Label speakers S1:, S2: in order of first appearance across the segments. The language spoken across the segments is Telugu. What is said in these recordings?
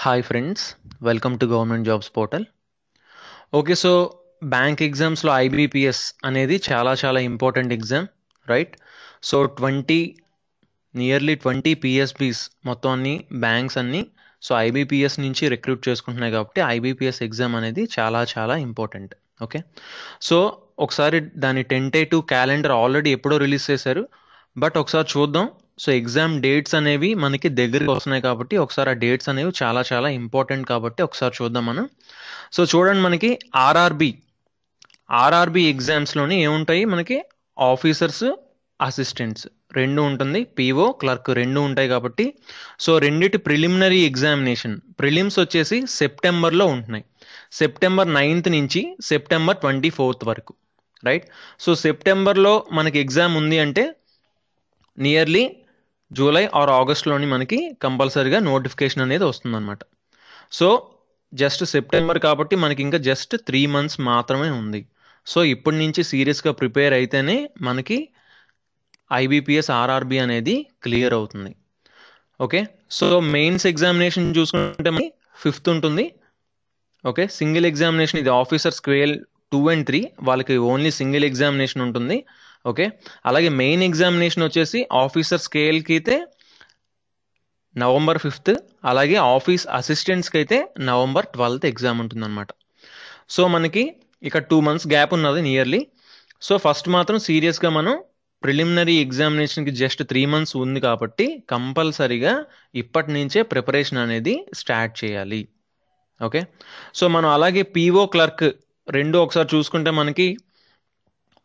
S1: Hi friends, welcome to Government Jobs Portal. Okay, so bank ఎగ్జామ్స్లో ఐబీపీఎస్ అనేది చాలా important exam, right? So nearly 20 PSBs మొత్తం అన్ని బ్యాంక్స్ అన్ని సో ఐబీపీఎస్ నుంచి రిక్రూట్ చేసుకుంటున్నాయి కాబట్టి ఐబీపీఎస్ ఎగ్జామ్ అనేది చాలా ఇంపార్టెంట్. ఓకే, సో ఒకసారి దాని టెంటేటివ్ క్యాలెండర్ ఆల్రెడీ ఎప్పుడో రిలీజ్ చేశారు, బట్ ఒకసారి చూద్దాం. సో ఎగ్జామ్ డేట్స్ అనేవి మనకి దగ్గరికి వస్తున్నాయి కాబట్టి ఒకసారి ఆ డేట్స్ అనేవి చాలా ఇంపార్టెంట్ కాబట్టి ఒకసారి చూద్దాం మనం. సో చూడండి, మనకి ఆర్ఆర్బి ఎగ్జామ్స్లోని ఏముంటాయి, మనకి ఆఫీసర్స్ అసిస్టెంట్స్ రెండు ఉంటుంది, పీఓ క్లర్క్ రెండు ఉంటాయి కాబట్టి సో రెండిటి ప్రిలిమినరీ ఎగ్జామినేషన్ ప్రిలిమ్స్ వచ్చేసి సెప్టెంబర్లో ఉంటున్నాయి. సెప్టెంబర్ 9th నుంచి సెప్టెంబర్ 24th వరకు, రైట్? సో సెప్టెంబర్లో మనకి ఎగ్జామ్ ఉంది అంటే నియర్లీ జూలై ఆర్ ఆగస్ట్లోని మనకి కంపల్సరీగా నోటిఫికేషన్ అనేది వస్తుందన్నమాట. సో జస్ట్ సెప్టెంబర్ కాబట్టి మనకి ఇంకా జస్ట్ 3 months మాత్రమే ఉంది. సో ఇప్పటి నుంచి సీరియస్గా ప్రిపేర్ అయితేనే మనకి ఐబీపీఎస్ ఆర్ఆర్బి అనేది క్లియర్ అవుతుంది. ఓకే, సో మెయిన్స్ ఎగ్జామినేషన్ చూసుకుంటే మనకి 5th ఉంటుంది. ఓకే, సింగిల్ ఎగ్జామినేషన్ ఇది ఆఫీసర్ స్కేల్ 2 and 3 వాళ్ళకి ఓన్లీ సింగిల్ ఎగ్జామినేషన్ ఉంటుంది. ఓకే, అలాగే మెయిన్ ఎగ్జామినేషన్ వచ్చేసి ఆఫీసర్ స్కేల్కి అయితే November 5th, అలాగే ఆఫీస్ అసిస్టెంట్స్కి అయితే November 12th ఎగ్జామ్ ఉంటుందన్నమాట. సో మనకి ఇక 2 months గ్యాప్ ఉన్నది నియర్లీ. సో ఫస్ట్ మాత్రం సీరియస్గా మనం ప్రిలిమినరీ ఎగ్జామినేషన్కి జస్ట్ 3 months ఉంది కాబట్టి కంపల్సరీగా ఇప్పటి నుంచే ప్రిపరేషన్ అనేది స్టార్ట్ చేయాలి. ఓకే, సో మనం అలాగే పీఓ క్లర్క్ రెండు ఒకసారి చూసుకుంటే మనకి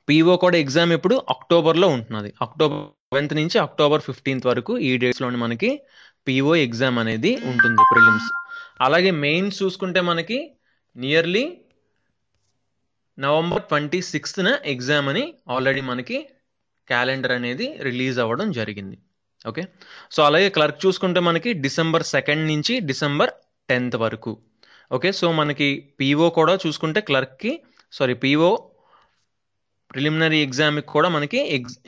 S1: పీఓ కూడా ఎగ్జామ్ ఇప్పుడు అక్టోబర్లో ఉంటున్నది. October 7th నుంచి October 15th వరకు ఈ డేట్స్లోని మనకి పీఓ ఎగ్జామ్ అనేది ఉంటుంది ప్రిలిమ్స్. అలాగే మెయిన్స్ చూసుకుంటే మనకి నియర్లీ November 26th ఎగ్జామ్ అని ఆల్రెడీ మనకి క్యాలెండర్ అనేది రిలీజ్ అవ్వడం జరిగింది. ఓకే, సో అలాగే క్లర్క్ చూసుకుంటే మనకి December 2nd నుంచి December 10th వరకు. ఓకే, సో మనకి పీఓ కూడా చూసుకుంటే పీఓ ప్రిలిమినరీ ఎగ్జామ్కి కూడా మనకి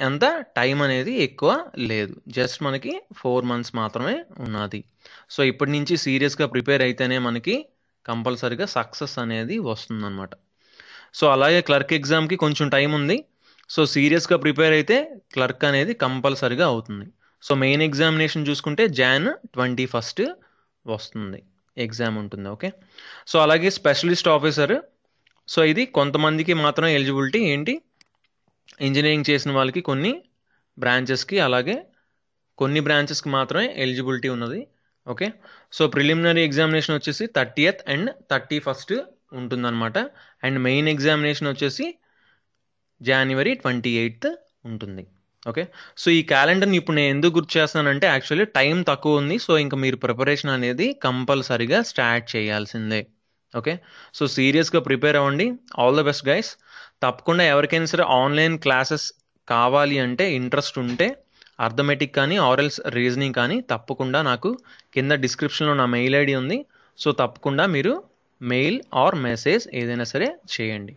S1: ఎంత టైం అనేది ఎక్కువ లేదు, జస్ట్ మనకి 4 months మాత్రమే ఉన్నది. సో ఇప్పటి నుంచి సీరియస్గా ప్రిపేర్ అయితేనే మనకి కంపల్సరీగా సక్సెస్ అనేది వస్తుందన్నమాట. సో అలాగే క్లర్క్ ఎగ్జామ్కి కొంచెం టైం ఉంది. సో సీరియస్గా ప్రిపేర్ అయితే క్లర్క్ అనేది కంపల్సరీగా అవుతుంది. సో మెయిన్ ఎగ్జామినేషన్ చూసుకుంటే Jan 21st వస్తుంది, ఎగ్జామ్ ఉంటుంది. ఓకే, సో అలాగే స్పెషలిస్ట్ ఆఫీసర్, సో ఇది కొంతమందికి మాత్రమే ఎలిజిబిలిటీ, ఏంటి ఇంజనీరింగ్ చేసిన వాళ్ళకి కొన్ని బ్రాంచెస్కి, అలాగే కొన్ని బ్రాంచెస్కి మాత్రమే ఎలిజిబిలిటీ ఉన్నది. ఓకే, సో ప్రిలిమినరీ ఎగ్జామినేషన్ వచ్చేసి 30th and 31st ఉంటుందన్నమాట. అండ్ మెయిన్ ఎగ్జామినేషన్ వచ్చేసి January 28th ఉంటుంది. ఓకే, సో ఈ క్యాలెండర్ని ఇప్పుడు నేను ఎందుకు గుర్తు చేస్తానంటే యాక్చువల్లీ టైం తక్కువ ఉంది. సో ఇంకా మీరు ప్రిపరేషన్ అనేది కంపల్సరీగా స్టార్ట్ చేయాల్సిందే. ఓకే, సో సీరియస్గా ప్రిపేర్ అవ్వండి. All the best guys. తప్పకుండా ఎవరికైనా సరే ఆన్లైన్ క్లాసెస్ కావాలి అంటే ఇంట్రెస్ట్ ఉంటే అర్థమెటిక్ కానీ ఆర్ఎల్స్ రీజనింగ్ కానీ తప్పకుండా నాకు కింద డిస్క్రిప్షన్లో నా మెయిల్ ఐడి ఉంది. సో తప్పకుండా మీరు మెయిల్ ఆర్ మెసేజ్ ఏదైనా సరే చేయండి.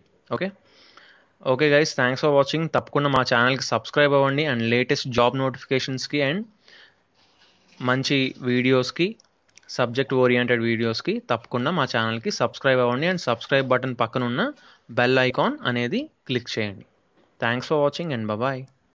S1: Okay guys, thanks for watching. తప్పకుండా మా ఛానల్కి సబ్స్క్రైబ్ అవ్వండి అండ్ లేటెస్ట్ జాబ్ నోటిఫికేషన్స్కి అండ్ మంచి వీడియోస్కి, సబ్జెక్ట్ ఓరియంటెడ్ వీడియోస్కి తప్పకుండా మా ఛానల్కి సబ్స్క్రైబ్ అవ్వండి అండ్ సబ్స్క్రైబ్ బటన్ పక్కన ఉన్న బెల్ ఐకాన్ అనేది క్లిక్ చేయండి. Thanks for watching and bye.